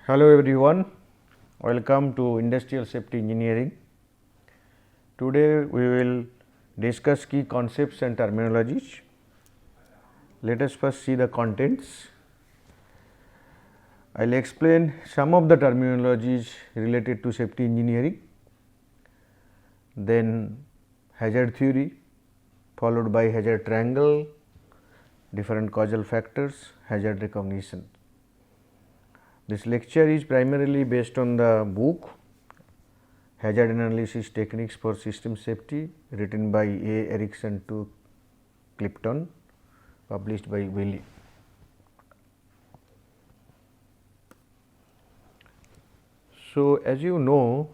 Hello everyone, welcome to Industrial Safety Engineering. Today we will discuss key concepts and terminologies. Let us first see the contents. I will explain some of the terminologies related to safety engineering, then hazard theory followed by hazard triangle, different causal factors, hazard recognition. This lecture is primarily based on the book Hazard Analysis Techniques for System Safety, written by A. Erickson to Clifton, published by Wiley. So, as you know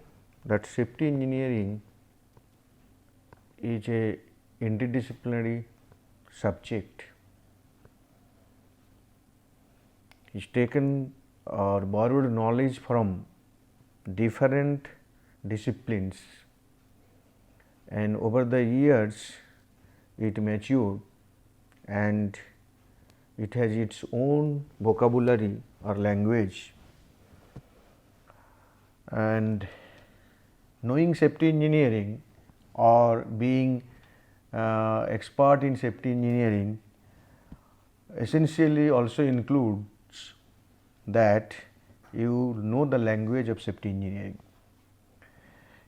that safety engineering is a interdisciplinary subject. It is taken or borrowed knowledge from different disciplines, and over the years it matured and it has its own vocabulary or language. And knowing safety engineering or being expert in safety engineering essentially also includes that you know the language of safety engineering.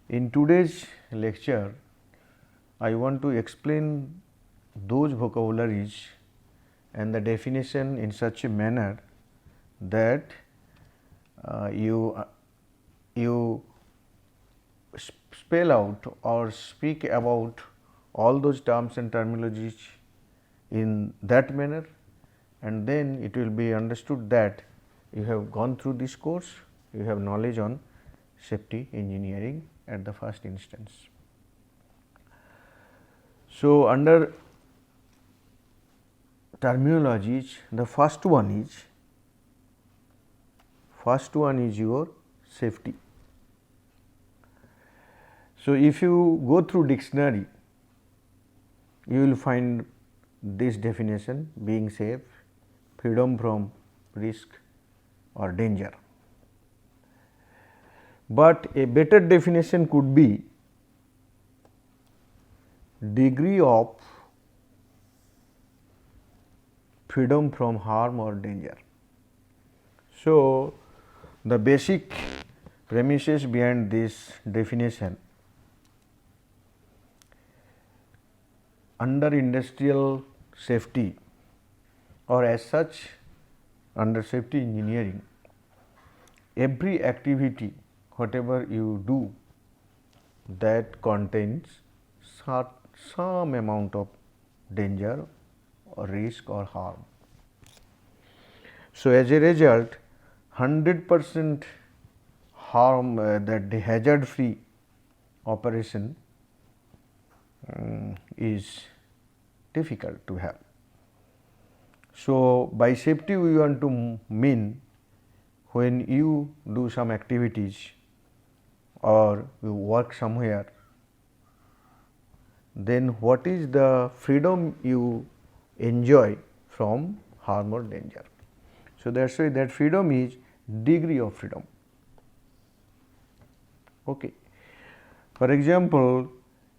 In today's lecture, I want to explain those vocabularies and the definition in such a manner that you spell out or speak about all those terms and terminologies in that manner, and then it will be understood that you have gone through this course, you have knowledge on safety engineering at the first instance. So, under terminologies, the first one is your safety. So, if you go through dictionary, you will find this definition: being safe, freedom from risk or danger. But a better definition could be degree of freedom from harm or danger. So, the basic premises behind this definition: under industrial safety or as such under safety engineering, every activity whatever you do that contains some amount of danger or risk or harm. So, as a result 100% harm that the hazard free operation is difficult to have. So, by safety we want to mean when you do some activities or you work somewhere, then what is the freedom you enjoy from harm or danger. So, that is why that freedom is degree of freedom. Okay. For example,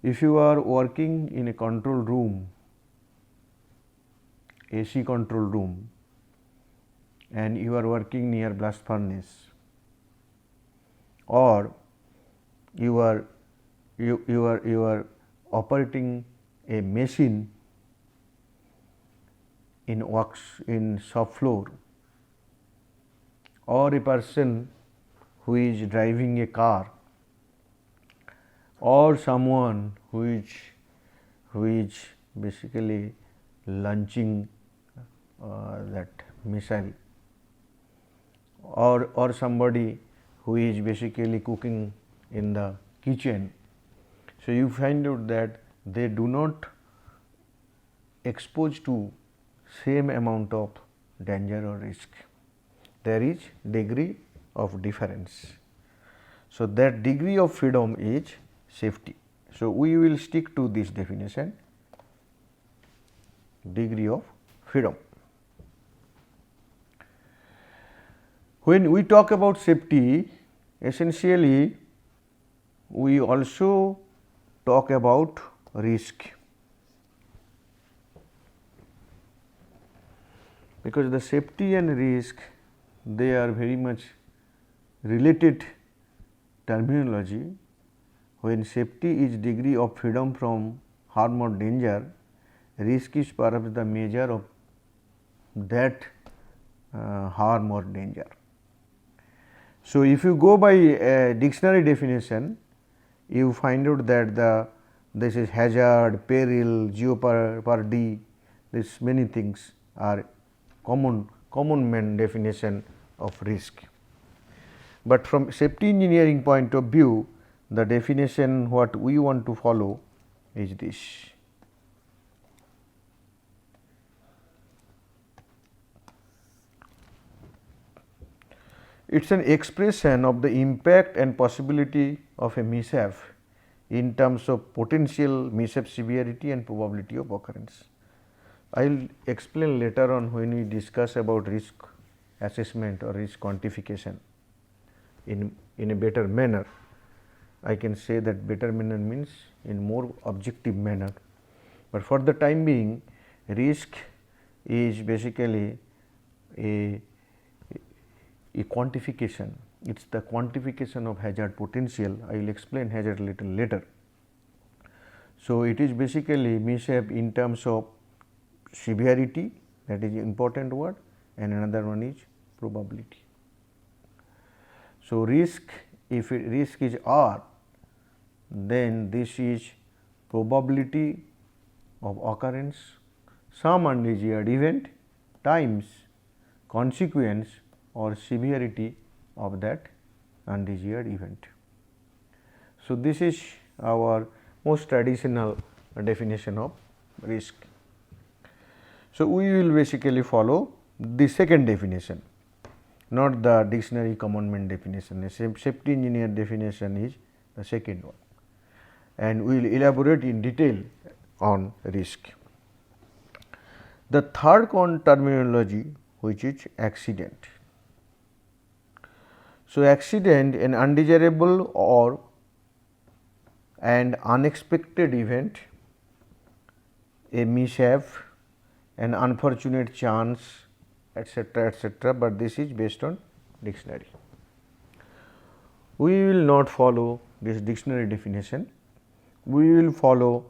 if you are working in a control room, AC control room, and you are working near blast furnace, or you are operating a machine in works in shop floor, or a person who is driving a car, or someone who is basically launching that missile, or somebody who is basically cooking in the kitchen. So, you find out that they do not expose to same amount of danger or risk. There is degree of difference. So, that degree of freedom is safety. So, we will stick to this definition, degree of freedom. When we talk about safety, essentially we also talk about risk, because the safety and risk, they are very much related terminology. When safety is degree of freedom from harm or danger, risk is perhaps the measure of that harm or danger. So, if you go by a dictionary definition, you find out that this is hazard, peril, jeopardy, this many things are common man definition of risk. But from safety engineering point of view, the definition what we want to follow is this. It is an expression of the impact and possibility of a mishap in terms of potential mishap severity and probability of occurrence. I will explain later on when we discuss about risk assessment or risk quantification in a better manner. I can say that better manner means in more objective manner, but for the time being risk is basically a quantification. It is the quantification of hazard potential. I will explain hazard a little later. So, it is basically mishap in terms of severity, that is important word, and another one is probability. So, risk, if risk is R, then this is probability of occurrence some undesired event times consequence or severity of that undesired event. So, this is our most traditional definition of risk. So, we will basically follow the second definition, not the dictionary commandment definition. The safety engineer definition is the second one, and we will elaborate in detail on risk. The third terminology, which is accident. So, accident, an undesirable or an unexpected event, a mishap, an unfortunate chance, etc., but this is based on dictionary. We will not follow this dictionary definition, we will follow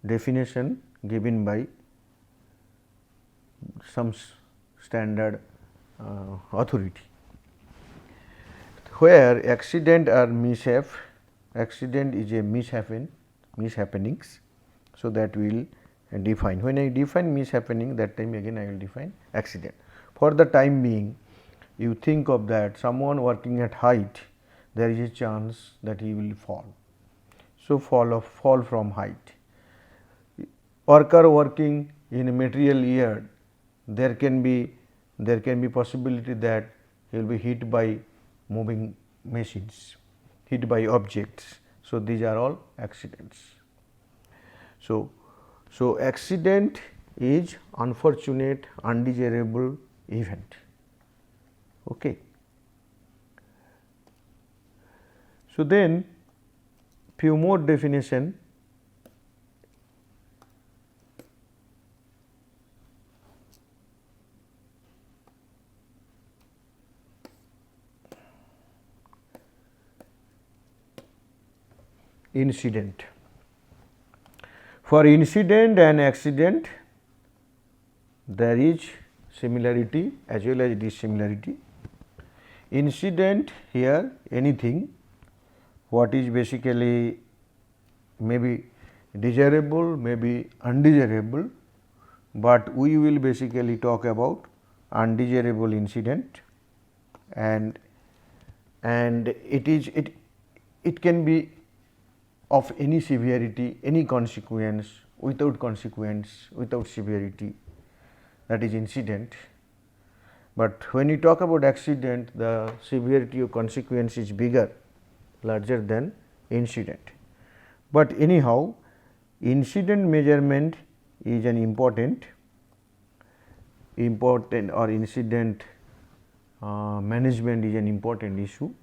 definition given by some standard authority, where accident or mishap, accident is a mishappenings. So, that we will define. When I define mishappening, that time again I will define accident. For the time being, you think of that someone working at height, there is a chance that he will fall. So, fall from height. Worker working in a material yard, there can be possibility that he will be hit by moving machines, hit by objects. So, these are all accidents. So, accident is unfortunate, undesirable event. Okay. So, then few more definition. Incident. For incident and accident, there is similarity as well as dissimilarity. Incident, here anything what is basically maybe desirable, maybe undesirable, but we will basically talk about undesirable incident, and it can be of any severity, any consequence, without severity, that is incident. But when you talk about accident, the severity of consequence is bigger, larger than incident. But anyhow, incident measurement is an important or incident management is an important issue.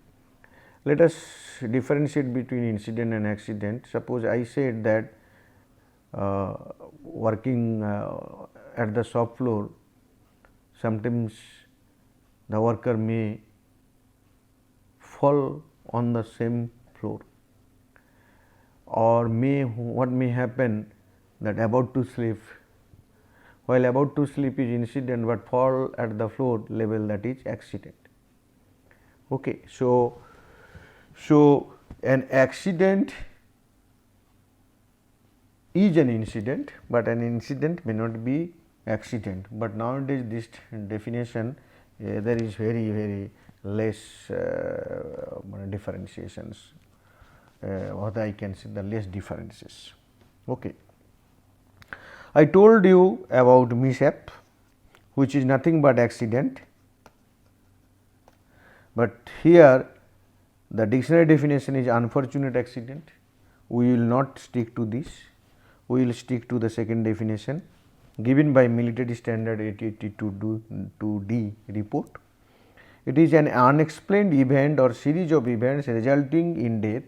Let us differentiate between incident and accident. Suppose I said that working at the shop floor, sometimes the worker may fall on the same floor, or what may happen that about to slip, while about to slip is incident, but fall at the floor level, that is accident. Okay. So an accident is an incident, but an incident may not be accident. But nowadays this definition there is very less differentiations, what I can say, the less differences. Okay. I told you about mishap, which is nothing but accident, but here the dictionary definition is unfortunate accident. We will not stick to this, we will stick to the second definition given by military standard 882D report. It is an unexplained event or series of events resulting in death,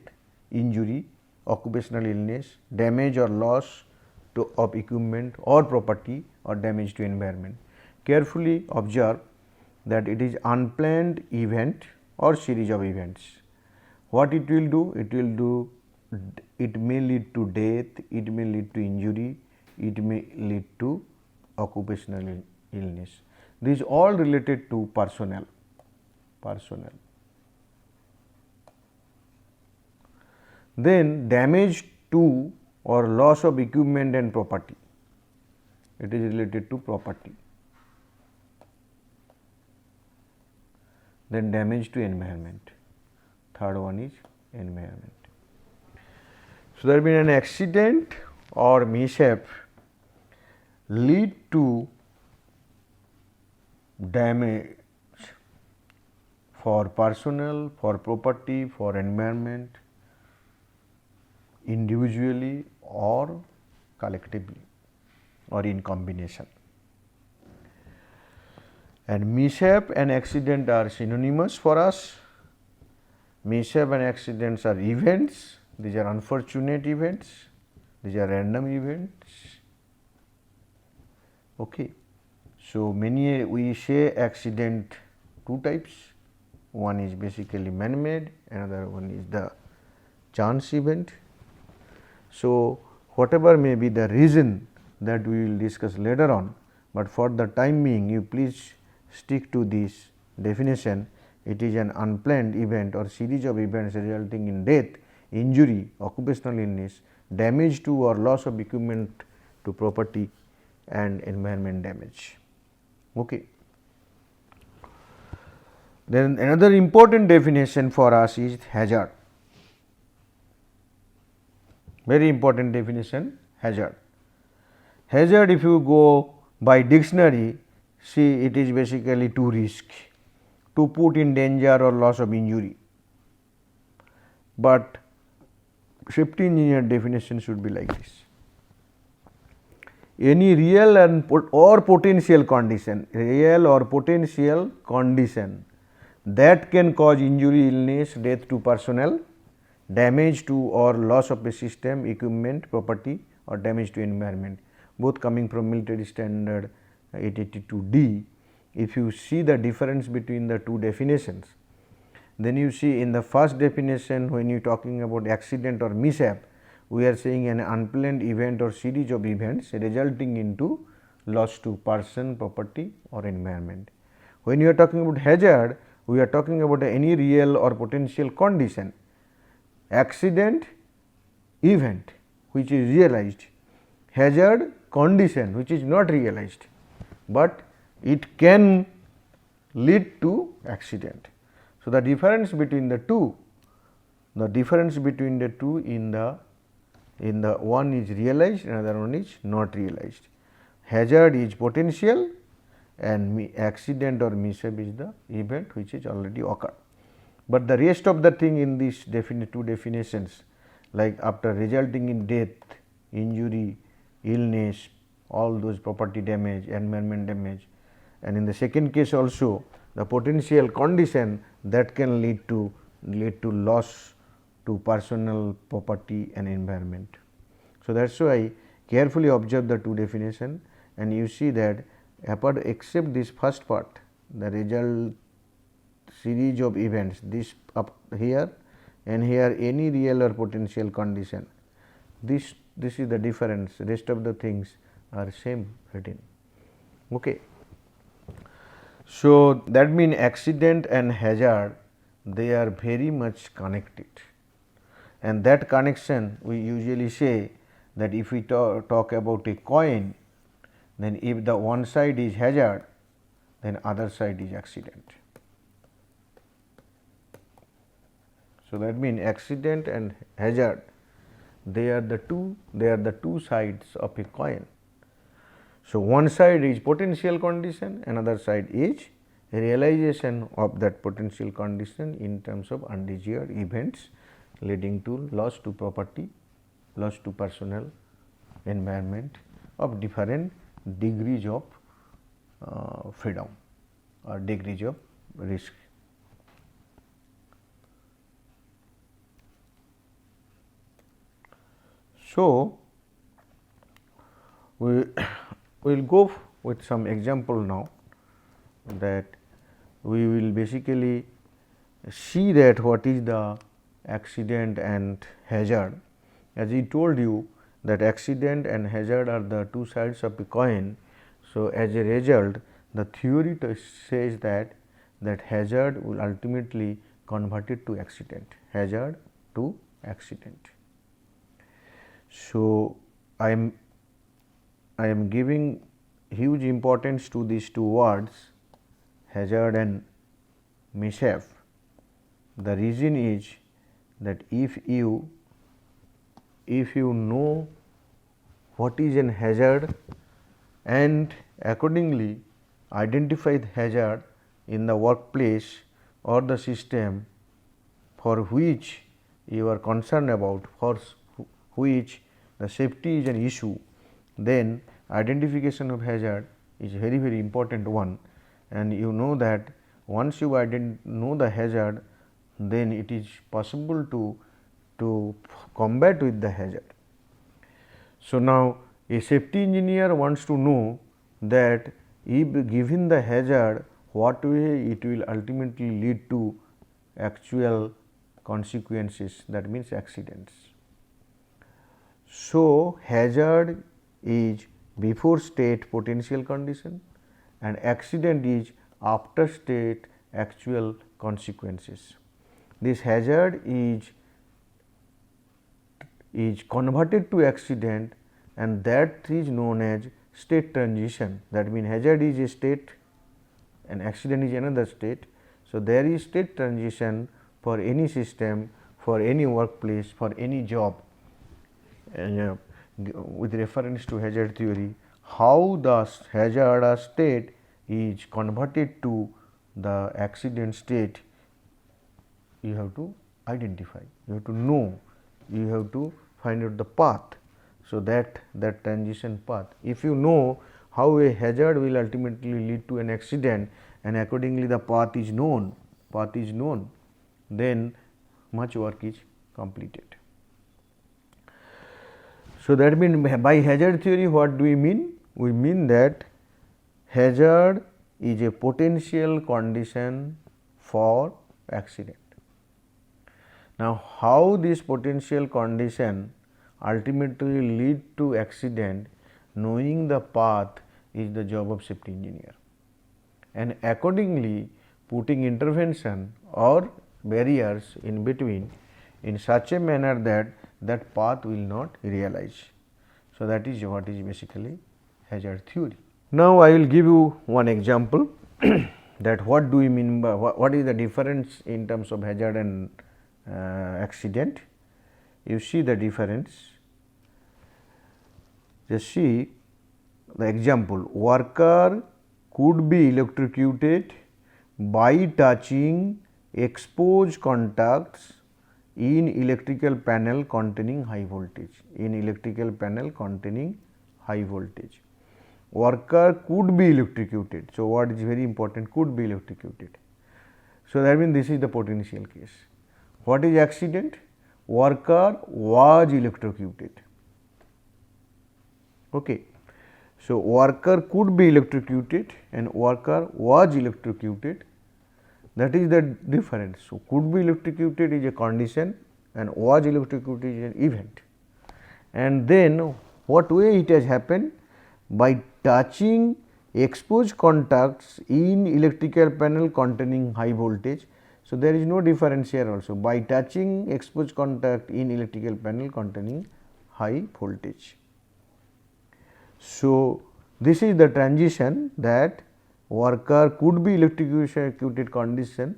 injury, occupational illness, damage or loss of equipment or property, or damage to environment. Carefully observe that it is unplanned event or series of events. What it will do? It may lead to death, it may lead to injury, it may lead to occupational illness. These all related to personnel. Then damage to or loss of equipment and property, it is related to property. Then damage to environment, third one is environment. So, there has been an accident or mishap lead to damage for personnel, for property, for environment, individually or collectively or in combination. And mishap and accident are synonymous for us. Mishap and accidents are events, these are unfortunate events, these are random events. Okay. So, we say accident two types, one is basically man made, another one is the chance event. So, whatever may be the reason that we will discuss later on, but for the time being you please stick to this definition. It is an unplanned event or series of events resulting in death, injury, occupational illness, damage to or loss of equipment to property, and environment damage. Okay. Then another important definition for us is hazard. Very important definition, hazard. Hazard, if you go by dictionary, see it is basically to risk, to put in danger or loss of injury, but safety engineer definition should be like this: any real or potential condition, that can cause injury, illness, death to personnel, damage to or loss of a system, equipment, property, or damage to environment, both coming from military standard 882D. If you see the difference between the two definitions, then you see in the first definition, when you are talking about accident or mishap, we are saying an unplanned event or series of events resulting into loss to person, property, or environment. When you are talking about hazard, we are talking about any real or potential condition, accident, event which is realized, hazard, condition which is not realized, but it can lead to accident. So, the difference between the two, in the one is realized, another one is not realized. Hazard is potential and accident or mishap is the event which is already occurred. But the rest of the thing in these two definitions, like after resulting in death, injury, illness, all those property damage, environment damage, and in the second case also the potential condition that can lead to loss to personal property and environment. So, that is why carefully observe the two definition, and you see that apart except this first part, the result series of events, this up here and here any real or potential condition, this is the difference, rest of the things are same written. Okay. So, that means accident and hazard, they are very much connected, and that connection we usually say that if we talk about a coin, then if the one side is hazard, then other side is accident. So, that means accident and hazard, they are the two sides of a coin. So, one side is potential condition, another side is realization of that potential condition in terms of undesired events leading to loss to property, loss to personal environment of different degrees of freedom or degrees of risk. So, we will go with some example now, that we will basically see that what is the accident and hazard. As I told you that accident and hazard are the two sides of a coin. So, as a result the theory says that hazard will ultimately convert it to accident, hazard to accident. So, I am giving huge importance to these two words, hazard and mishap. The reason is that if you know what is an hazard and accordingly identify the hazard in the workplace or the system for which you are concerned about, for which the safety is an issue, then identification of hazard is very important one, and you know that once you know the hazard, then it is possible to combat with the hazard. So, now a safety engineer wants to know that if given the hazard, what way it will ultimately lead to actual consequences, that means accidents. So, hazard is before state potential condition and accident is after state actual consequences. This hazard is converted to accident, and that is known as state transition. That means, hazard is a state and accident is another state. So, there is state transition for any system, for any workplace, for any job, and with reference to hazard theory, how the hazard state is converted to the accident state, you have to identify, you have to know, you have to find out the path. So, that transition path, if you know how a hazard will ultimately lead to an accident and accordingly the path is known, then much work is completed. So, that means by hazard theory what do we mean? We mean that hazard is a potential condition for accident. Now, how this potential condition ultimately lead to accident, knowing the path is the job of safety engineer, and accordingly putting intervention or barriers in between in such a manner that that path will not realize. So, that is what is basically hazard theory. Now, I will give you one example that what do we mean by what is the difference in terms of hazard and accident. You see the difference. Just see the example, worker could be electrocuted by touching exposed contacts in electrical panel containing high voltage, worker could be electrocuted. So, what is very important, could be electrocuted. So, that means this is the potential case. What is accident? Worker was electrocuted. Okay. So, worker could be electrocuted and worker was electrocuted, that is the difference. So, could be electrocuted is a condition and was electrocuted is an event. And then what way it has happened? By touching exposed contacts in electrical panel containing high voltage. So, there is no difference here also, by touching exposed contact in electrical panel containing high voltage. So, this is the transition, that worker could be electrocuted condition,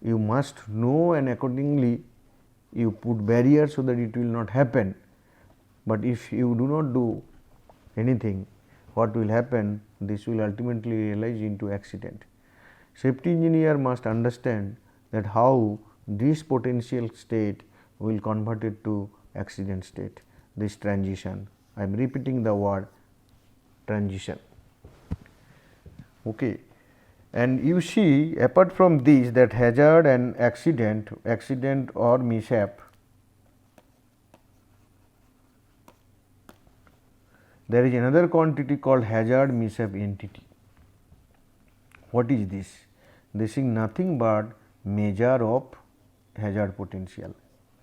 you must know and accordingly you put barriers so that it will not happen. But if you do not do anything, what will happen? This will ultimately realize into accident. Safety engineer must understand that how this potential state will convert it to accident state, this transition. I am repeating the word transition. Okay. And you see, apart from this, that hazard and accident or mishap, there is another quantity called hazard mishap entity. What is this? This is nothing but measure of hazard potential,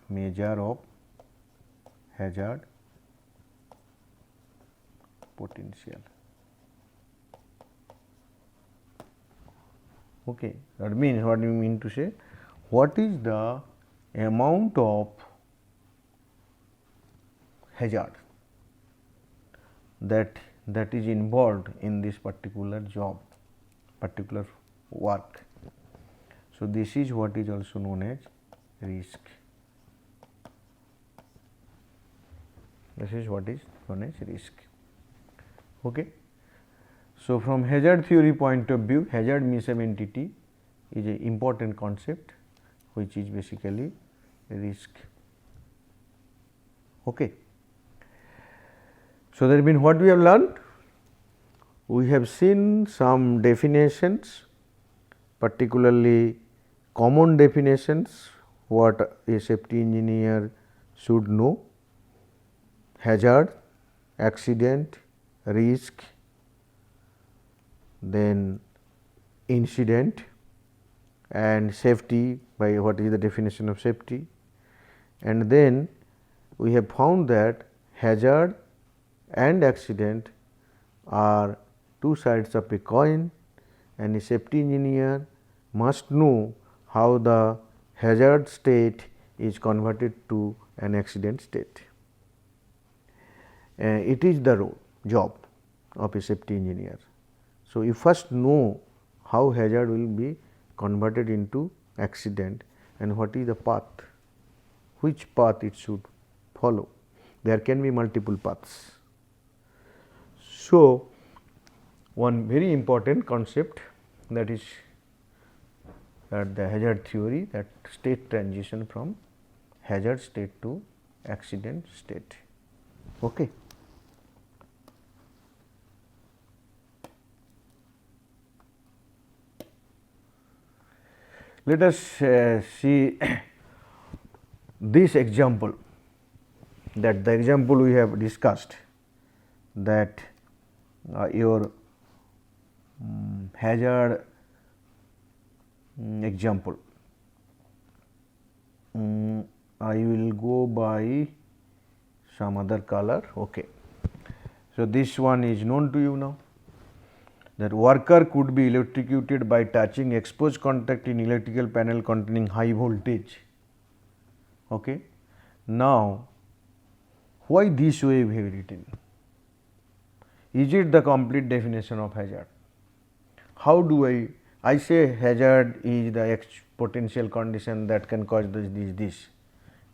measure of hazard potential. Okay. That means, what do you mean to say? What is the amount of hazard that is involved in this particular job, particular work. So, this is what is also known as risk. This is what is known as risk. Okay. So, from hazard theory point of view, hazard mishap entity is an important concept, which is basically risk. Okay. So, that means what we have learned? We have seen some definitions, particularly common definitions, what a safety engineer should know: hazard, accident, risk, then incident, and safety, by what is the definition of safety. And then we have found that hazard and accident are two sides of a coin, and a safety engineer must know how the hazard state is converted to an accident state. It is the job of a safety engineer. So, you first know how hazard will be converted into accident and what is the path, which path it should follow. There can be multiple paths. So, one very important concept, that is that the hazard theory, that state transition from hazard state to accident state. Okay. Let us see this example, that the example we have discussed, that your hazard example. I will go by some other color. Okay. So, this one is known to you now, that worker could be electrocuted by touching exposed contact in electrical panel containing high voltage. Okay. Now, why this way we have written? Is it the complete definition of hazard? How do I say hazard is the potential condition that can cause this.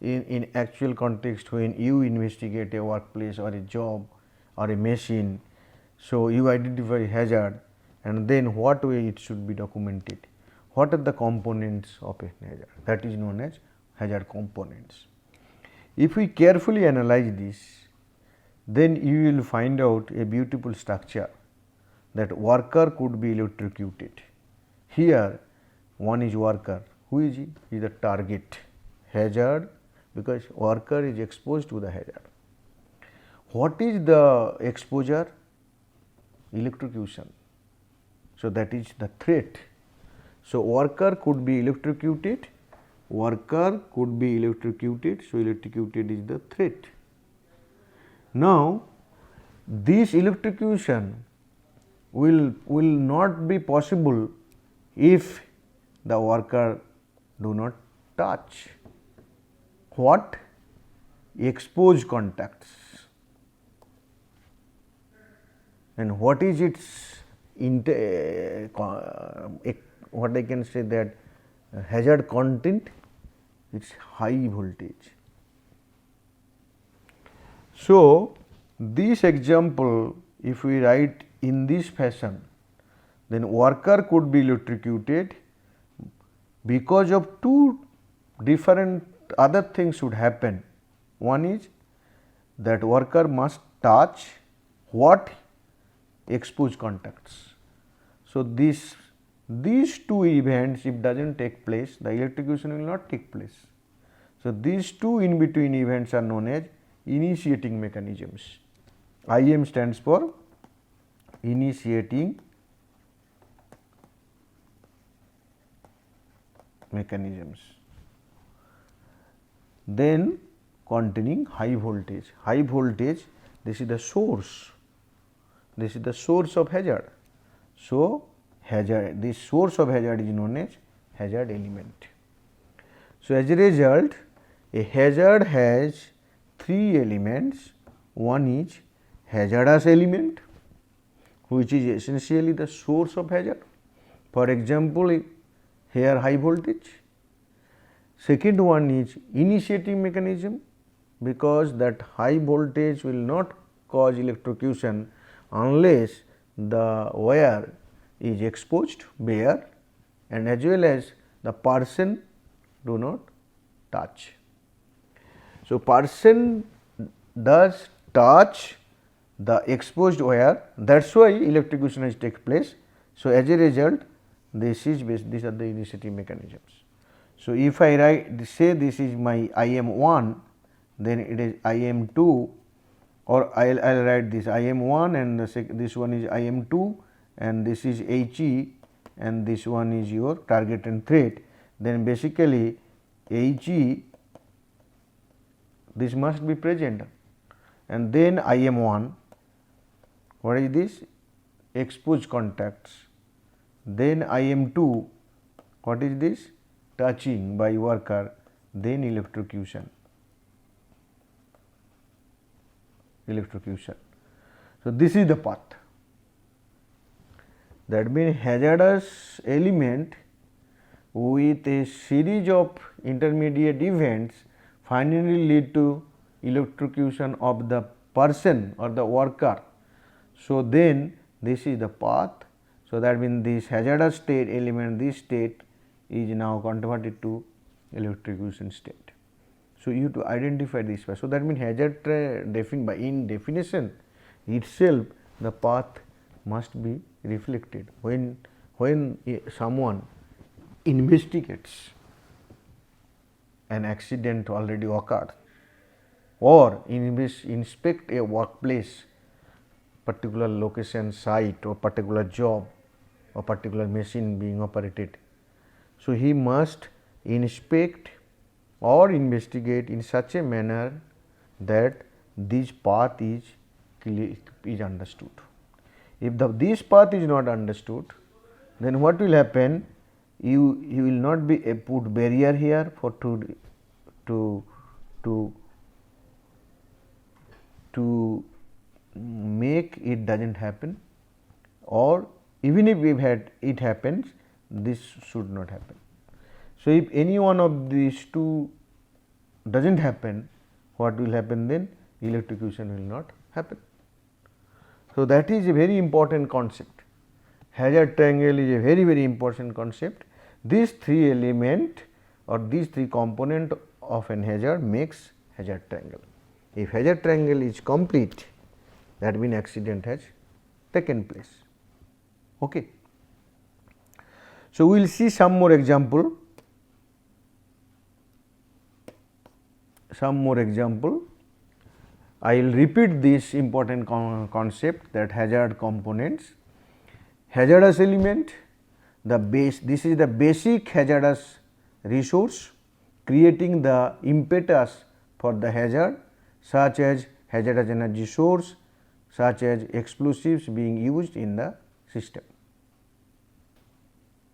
In actual context, when you investigate a workplace or a job or a machine, so you identify hazard, and then what way it should be documented. What are the components of a hazard? That is known as hazard components. If we carefully analyze this, then you will find out a beautiful structure that worker could be electrocuted. Here one is worker, who is he? He is the target, hazard, because worker is exposed to the hazard. What is the exposure? Electrocution. So, that is the threat. So, worker could be electrocuted, worker could be electrocuted. So, electrocuted is the threat. Now, this electrocution will not be possible if the worker do not touch what? Exposed contacts. And what is its what I can say that hazard content? It's high voltage. So, this example if we write in this fashion, then worker could be electrocuted because of two different other things should happen. One is that worker must touch what? Exposed contacts. So, these two events if does not take place, the electrocution will not take place. So, these two in between events are known as initiating mechanisms. IM stands for initiating mechanisms. Then containing high voltage. High voltage, this is the source. This is the source of hazard. So, hazard, this source of hazard is known as hazard element. So, as a result, a hazard has three elements. One is hazardous element, which is essentially the source of hazard. For example, here high voltage. Second one is initiating mechanism, because that high voltage will not cause electrocution unless the wire is exposed bare and as well as the person do not touch. So, person does touch the exposed wire, that is why electrocution has taken place. So, as a result these are the initiating mechanisms. So, if I write say this is my IM1, then it is IM2, or I will write this IM1 and this one is IM2 and this is HE and this one is your target and threat. Then basically HE this must be present and then IM1, what is this? Exposed contacts. Then IM2, what is this? Touching by worker, then electrocution. So, this is the path. That means hazardous element with a series of intermediate events finally lead to electrocution of the person or the worker. So, then this is the path. So, that means this hazardous state element, this state is now converted to electrocution state. So, you have to identify this path. So, that means hazard by in definition itself the path must be reflected when someone investigates an accident already occurred or inspect a workplace, particular location site or particular job or particular machine being operated. So, he must inspect or investigate in such a manner that this path is understood. If this path is not understood, then what will happen? You will not be put barrier here for to make it does not happen, or even if it happens, this should not happen. So, if any one of these two does not happen, what will happen then? Electrocution will not happen. So, that is a very important concept. Hazard triangle is a very important concept. These three element or these three component of an hazard makes hazard triangle. If hazard triangle is complete, that means accident has taken place. Okay. So, we will see some more example. I will repeat this important concept, that hazard components. Hazardous element, this is the basic hazardous resource creating the impetus for the hazard, such as hazardous energy source, such as explosives being used in the system.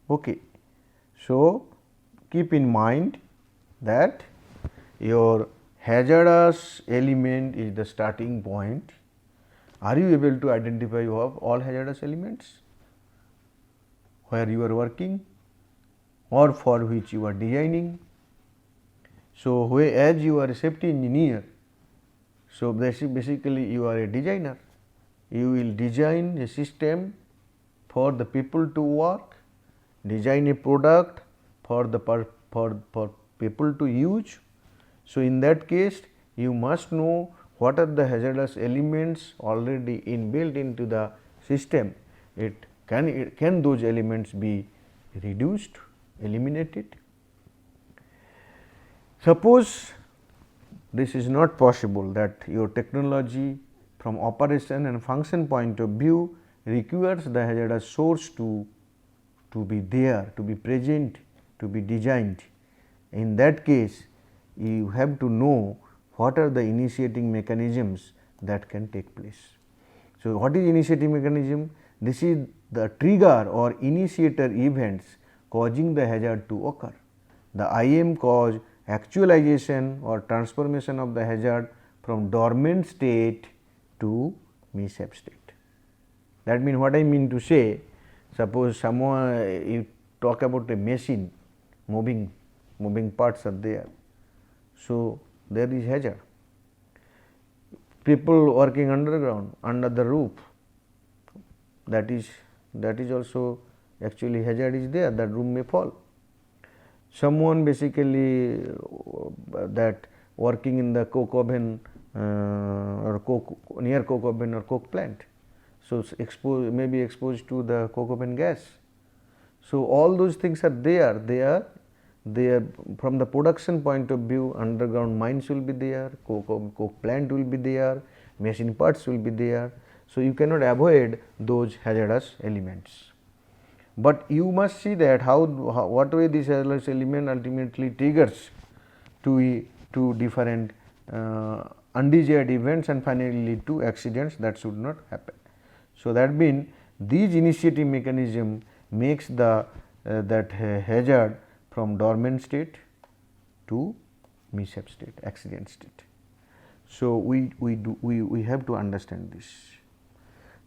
Okay. So, keep in mind that your hazardous element is the starting point. Are you able to identify all hazardous elements where you are working or for which you are designing? So, as you are a safety engineer, so basically you are a designer. You will design a system for the people to work, design a product for the for people to use. So, in that case you must know what are the hazardous elements already inbuilt into the system. Can those elements be reduced, eliminated? Suppose this is not possible, that your technology from operation and function point of view requires the hazardous source to be there, to be present, to be designed. In that case, you have to know what are the initiating mechanisms that can take place. So, what is initiating mechanism? This is the trigger or initiator events causing the hazard to occur. The IM cause actualization or transformation of the hazard from dormant state to mishap state. That means, what I mean to say, suppose you talk about a machine, moving parts are there. So, there is hazard. People working underground, under the roof, that is also actually hazard is there, that room may fall. Someone basically that working in the coke oven or near coke oven or coke plant. So, may be exposed to the coke oven gas. So, all those things are there. They are from the production point of view, underground mines will be there, coke plant will be there, machine parts will be there. So, you cannot avoid those hazardous elements. But you must see that what way this hazardous element ultimately triggers to different undesired events and finally lead to accidents that should not happen. So, that means these initiating mechanism makes the that hazard from dormant state to mishap state, accident state. So, we have to understand this.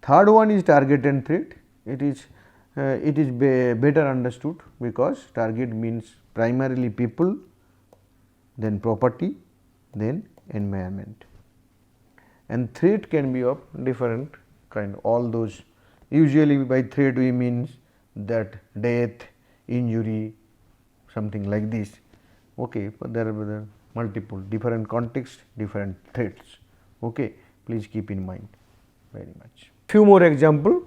Third one is target and threat. It is better understood, because target means primarily people, then property, then environment, and threat can be of different kind. All those, usually by threat we means that death, injury, something like this. Okay, but there are multiple different contexts, different threats. Okay, please keep in mind very much. Few more example.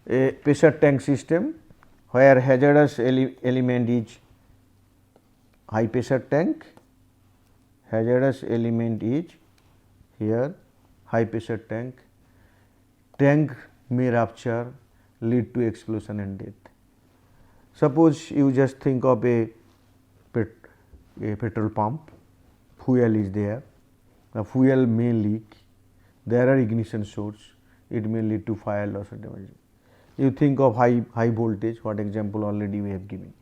A pressure tank system where hazardous element is high pressure tank, hazardous element is here high pressure tank, tank may rupture, lead to explosion and death. Suppose you just think of a petrol pump, fuel is there, the fuel may leak, there are ignition source, it may lead to fire loss or damage. You think of high voltage, what example already we have given.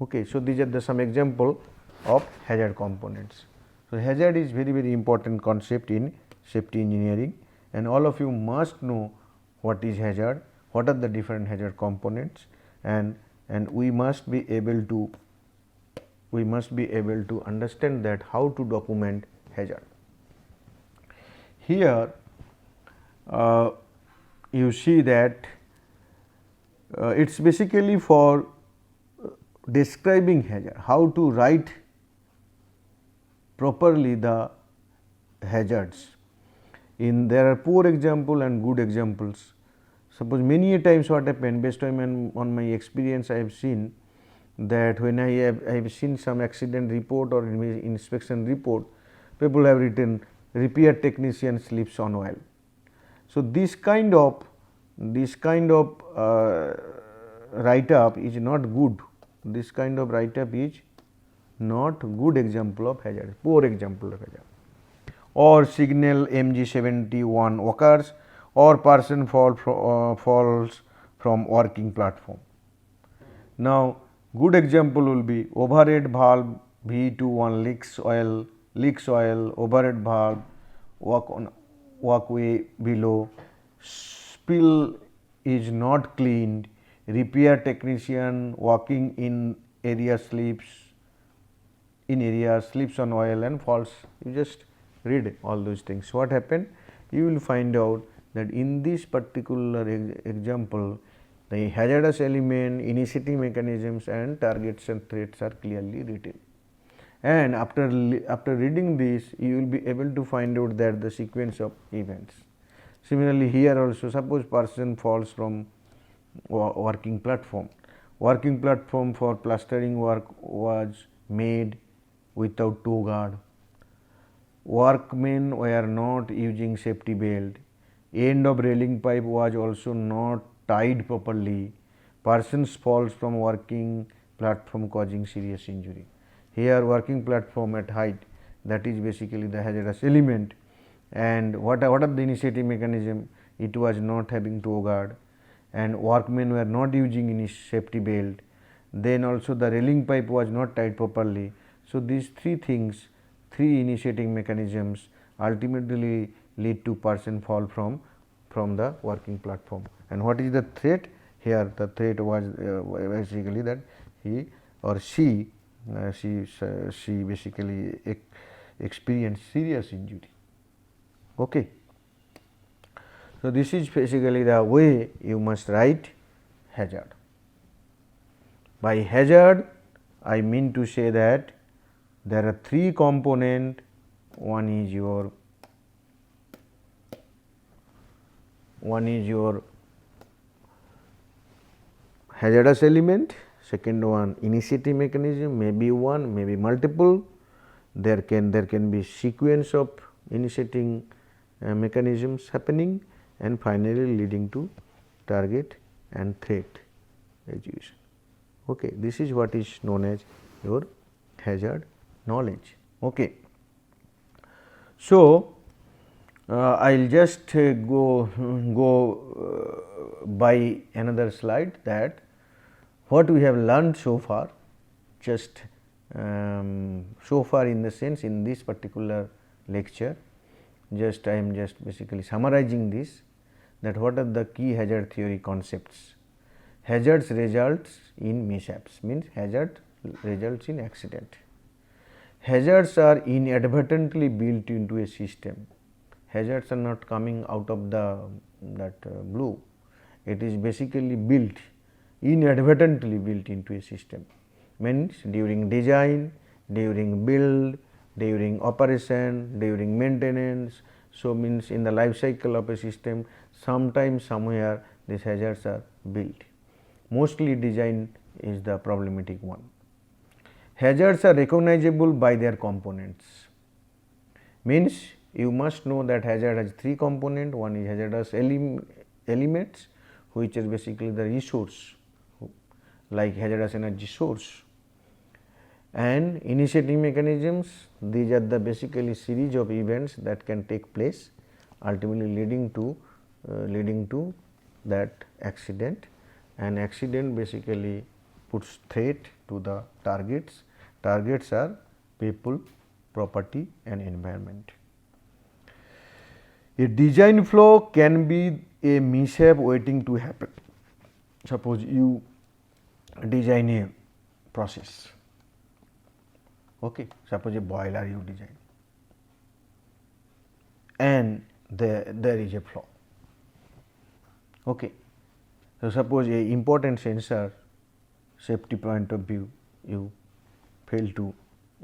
Okay, so these are some example of hazard components. So, hazard is very important concept in safety engineering, and all of you must know what is hazard, what are the different hazard components, and we must be able to understand that how to document hazard. Here you see that it is basically for describing hazard, how to write properly the hazards. There are poor example and good examples. Suppose many a times what happened, based on my experience, I have seen that when I have seen some accident report or inspection report, people have written repair technician slips on oil. So, this kind of write up is not good. This kind of write up is not good example of hazard, poor example of hazard. Or signal MG71 occurs, or person falls from working platform. Now, good example will be overhead valve V21 leaks oil, overhead valve walkway below, spill is not cleaned, repair technician walking in area slips on oil and falls. You just read all those things. What happened? You will find out that in this particular example, the hazardous element, initiating mechanisms and targets and threats are clearly written. And after reading this, you will be able to find out that the sequence of events. Similarly, here also, suppose person falls from working platform. Working platform for plastering work was made without toe guard. Workmen were not using safety belt. End of railing pipe was also not tied properly. Persons falls from working platform causing serious injury. Here working platform at height, that is basically the hazardous element. And what are the initiating mechanism? It was not having toe guard, and workmen were not using any safety belt. Then also the railing pipe was not tied properly. So, these three things, three initiating mechanisms ultimately lead to person fall from the working platform. And what is the threat? Here the threat was basically that he or she basically experienced serious injury. Okay. So, this is basically the way you must write hazard. By hazard, I mean to say that there are three components. One is your hazardous element, second one initiating mechanism, maybe one, maybe multiple. There can be sequence of initiating mechanisms happening, and finally leading to target and threat execution. Okay. This is what is known as your hazard knowledge. Okay. So, I will just go by another slide, that what we have learned so far, just so far in the sense in this particular lecture, just I am just basically summarizing this, that what are the key hazard theory concepts. Hazards results in mishaps, means hazard results in accident. Hazards are inadvertently built into a system. Hazards are not coming out of blue. It is basically built, inadvertently built into a system. Means during design, during build, during operation, during maintenance. So, means in the life cycle of a system, sometime somewhere these hazards are built. Mostly design is the problematic one. Hazards are recognizable by their components. Means you must know that hazard has three components. One is hazardous elements, which is basically the resource, like hazardous energy source, and initiating mechanisms. These are the basically series of events that can take place, ultimately leading to that accident, and accident basically puts threat to the targets. Targets are people, property and environment. A design flaw can be a mishap waiting to happen. Suppose you design a process, okay. Suppose a boiler you design, and there is a flaw, okay. So, suppose a important sensor, safety point of view, you fail to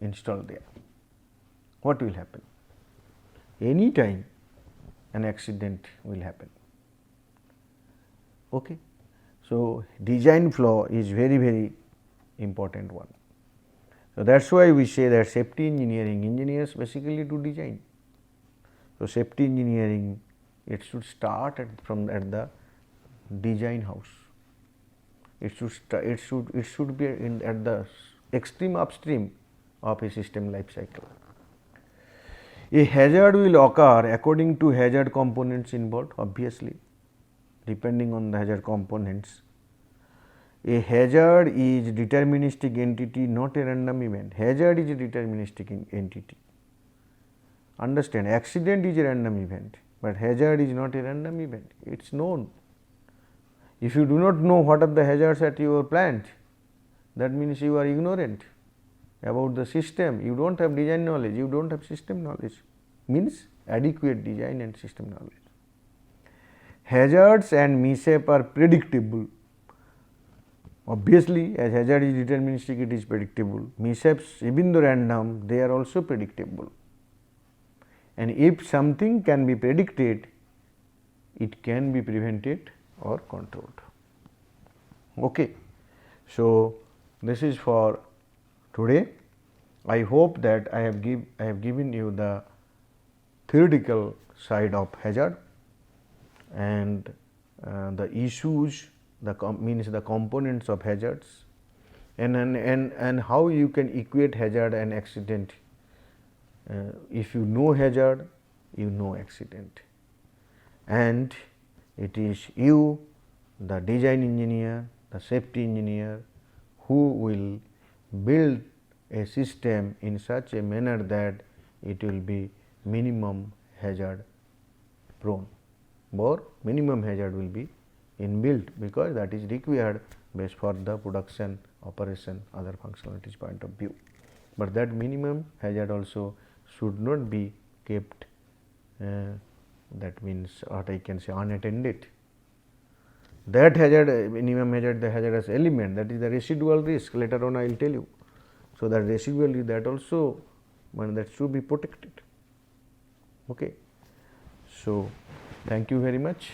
install there. What will happen? any time an accident will happen. Okay. So, design flaw is very important one. So, that is why we say that safety engineering, engineers basically do design. So, safety engineering, it should start at the design house. It should be at the extreme upstream of a system life cycle. A hazard will occur according to hazard components involved, obviously, depending on the hazard components. A hazard is deterministic entity, not a random event. Hazard is a deterministic entity. Understand, accident is a random event, but hazard is not a random event. It is known. If you do not know what are the hazards at your plant, that means you are ignorant about the system. You do not have design knowledge, you do not have system knowledge, means adequate design and system knowledge. Hazards and mishap are predictable. Obviously, as hazard is deterministic, it is predictable. Mishaps, even though random, they are also predictable. And if something can be predicted, it can be prevented or controlled. Okay. So, this is for today. I hope that I have given you the theoretical side of hazard and the issues, means the components of hazards, and how you can equate hazard and accident. If you know hazard, you know accident, and it is you, the design engineer, the safety engineer, who will build a system in such a manner that it will be minimum hazard prone, or minimum hazard will be inbuilt, because that is required based for the production, operation, other functionalities point of view. But that minimum hazard also should not be kept, that means what I can say, unattended. That hazard, minimum hazard, the hazardous element, that is the residual risk, later on I will tell you. So, that residual risk, that also that should be protected. Okay. So, thank you very much.